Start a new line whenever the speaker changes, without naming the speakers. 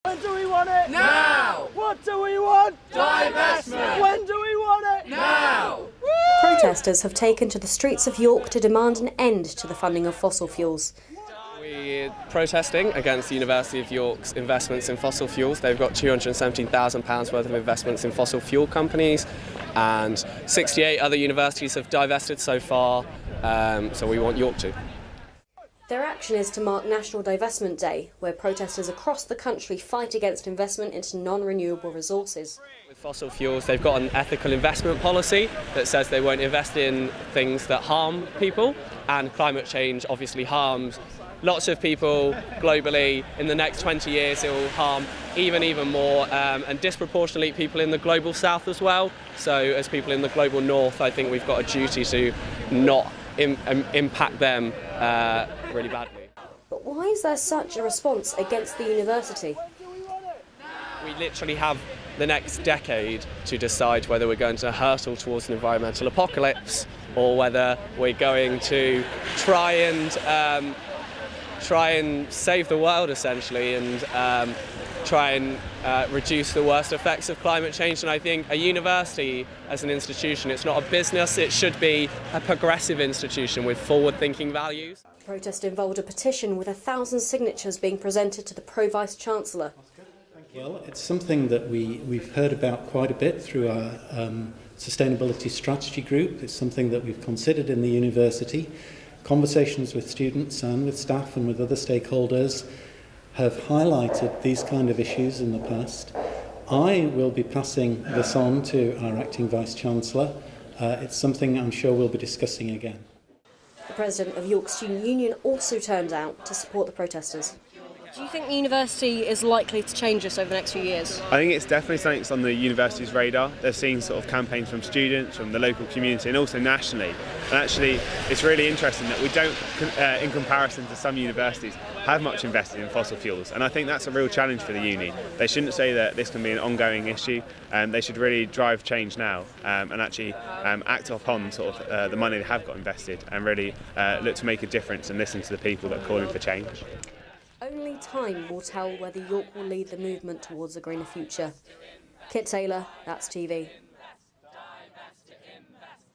When do we want it?
Now!
What do we want?
Divestment!
When do we want it?
Now!
Protesters have taken to the streets of York to demand an end to the funding of fossil fuels.
We're protesting against the University of York's investments in fossil fuels. They've got £217,000 worth of investments in fossil fuel companies, and 68 other universities have divested so far, so we want York to.
Their action is to mark National Divestment Day, where protesters across the country fight against investment into non-renewable resources.
With fossil fuels, they've got an ethical investment policy that says they won't invest in things that harm people, and climate change obviously harms lots of people globally. In the next 20 years it will harm even more, and disproportionately people in the global south as well. So as people in the global north, I think we've got a duty to not impact them really badly.
But why is there such a response against the university?
We literally have the next decade to decide whether we're going to hurtle towards an environmental apocalypse or whether we're going to try and save the world, essentially, and try and reduce the worst effects of climate change. And I think a university as an institution, it's not a business, it should be a progressive institution with forward-thinking values.
The protest involved a petition with 1,000 signatures being presented to the Pro-Vice Chancellor.
Well, it's something that we've heard about quite a bit through our Sustainability Strategy Group. It's something that we've considered in the university. Conversations with students and with staff and with other stakeholders have highlighted these kind of issues in the past. I will be passing this on to our Acting Vice-Chancellor. It's something I'm sure we'll be discussing again.
The President of York Student Union also turned out to support the protesters. Do you think the university is likely to change this over the next few years?
I think it's definitely something that's on the university's radar. They're seeing sort of campaigns from students, from the local community and also nationally. And actually it's really interesting that we don't, in comparison to some universities, have much invested in fossil fuels. And I think that's a real challenge for the uni. They shouldn't say that this can be an ongoing issue. They should really drive change now and actually act upon sort of the money they have got invested and really look to make a difference and listen to the people that are calling for change.
Only time will tell whether York will lead the movement towards a greener future. Kit Taylor, That's TV.